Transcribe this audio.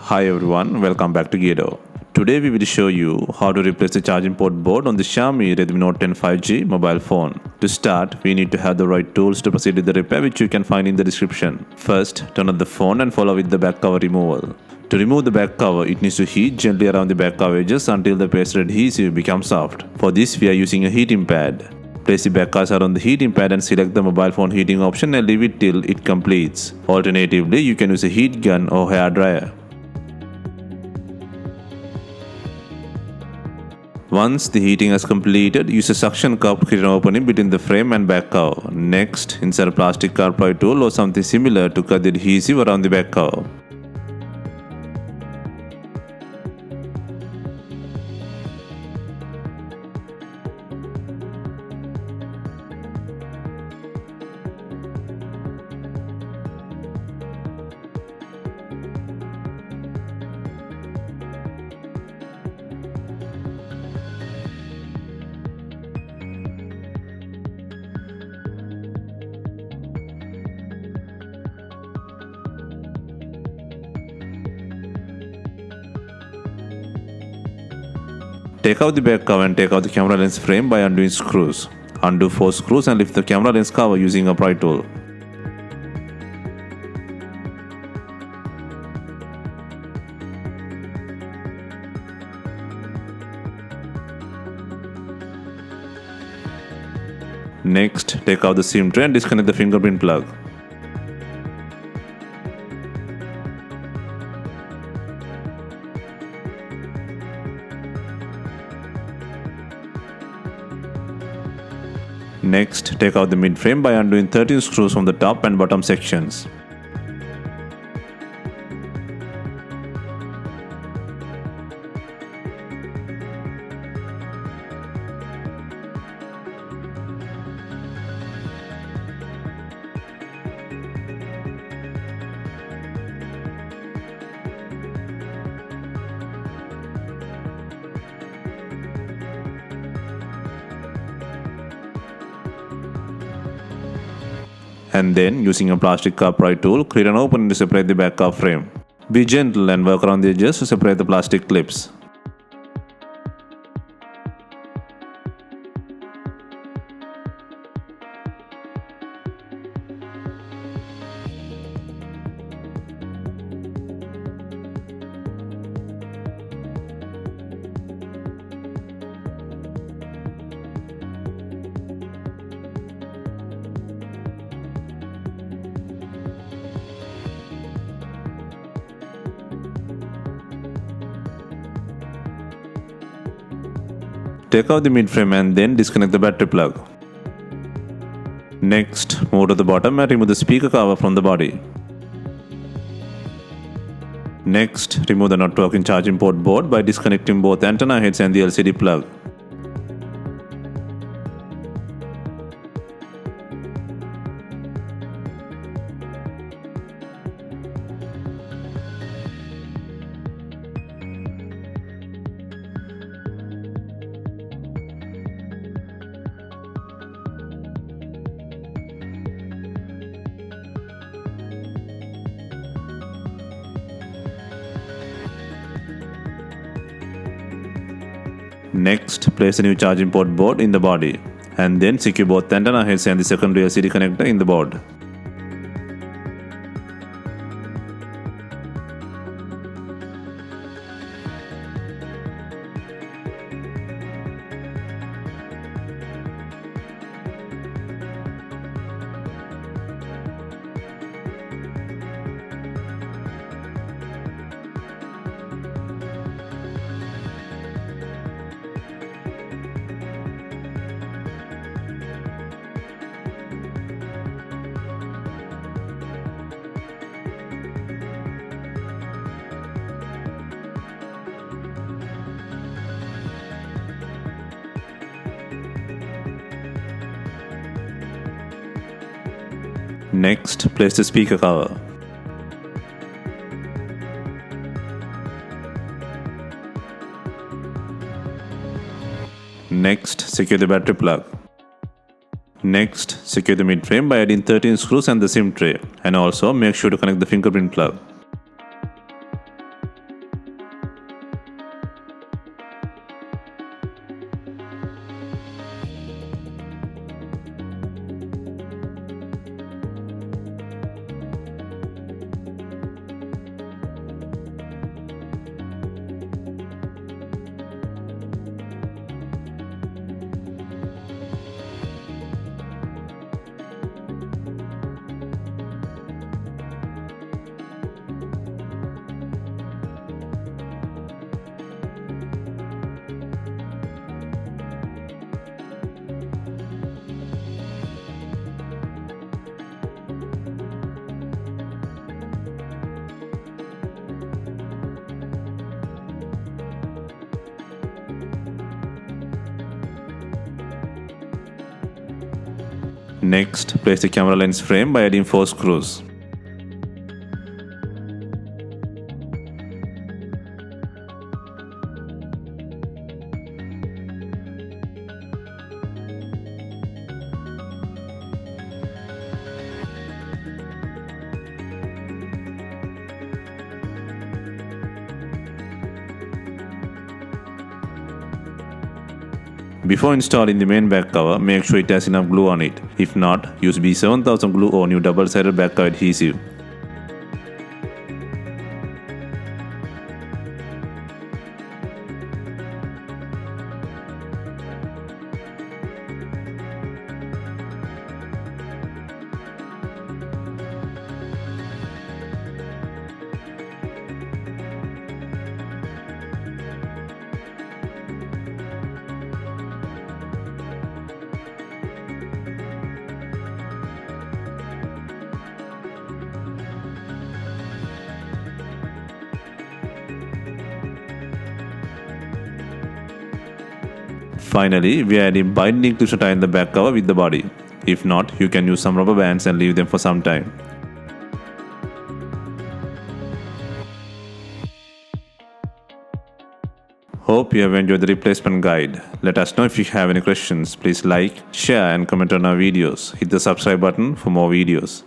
Hi everyone, welcome back to Gedo. Today we will show you how to replace the charging port board on the Xiaomi Redmi Note 10 5G mobile phone. To start, we need to have the right tools to proceed with the repair, which you can find in the description. First, turn on the phone and follow with the back cover removal. To remove the back cover, it needs to heat gently around the back cover edges until the pasted adhesive becomes soft. For this, we are using a heating pad. Place the back cursor on the heating pad and select the mobile phone heating option and leave it till it completes. Alternatively, you can use a heat gun or hair dryer. Once the heating has completed, use a suction cup to create an opening between the frame and back cover. Next, insert a plastic car pry tool or something similar to cut the adhesive around the back cover. Take out the back cover and take out the camera lens frame by undoing screws. Undo 4 screws and lift the camera lens cover using a pry tool. Next, take out the SIM tray and disconnect the fingerprint plug. Next, take out the mid-frame by undoing 13 screws from the top and bottom sections. And then, using a plastic car pry tool, create an opening to separate the back car frame. Be gentle and work around the edges to separate the plastic clips. Take out the mid-frame and then disconnect the battery plug. Next, move to the bottom and remove the speaker cover from the body. Next, remove the not working charging port board by disconnecting both antenna heads and the LCD plug. Next, place the new charging port board in the body, and then secure both antenna heads and the secondary LCD connector in the board. Next, place the speaker cover. Next, secure the battery plug. Next, secure the mid-frame by adding 13 screws and the SIM tray, and also make sure to connect the fingerprint plug. Next, place the camera lens frame by adding 4 screws. Before installing the main back cover, make sure it has enough glue on it. If not, use B7000 glue or new double-sided back cover adhesive. Finally, we are adding binding clips to tie in the back cover with the body. If not, you can use some rubber bands and leave them for some time. Hope you have enjoyed the replacement guide. Let us know if you have any questions. Please like, share and comment on our videos. Hit the subscribe button for more videos.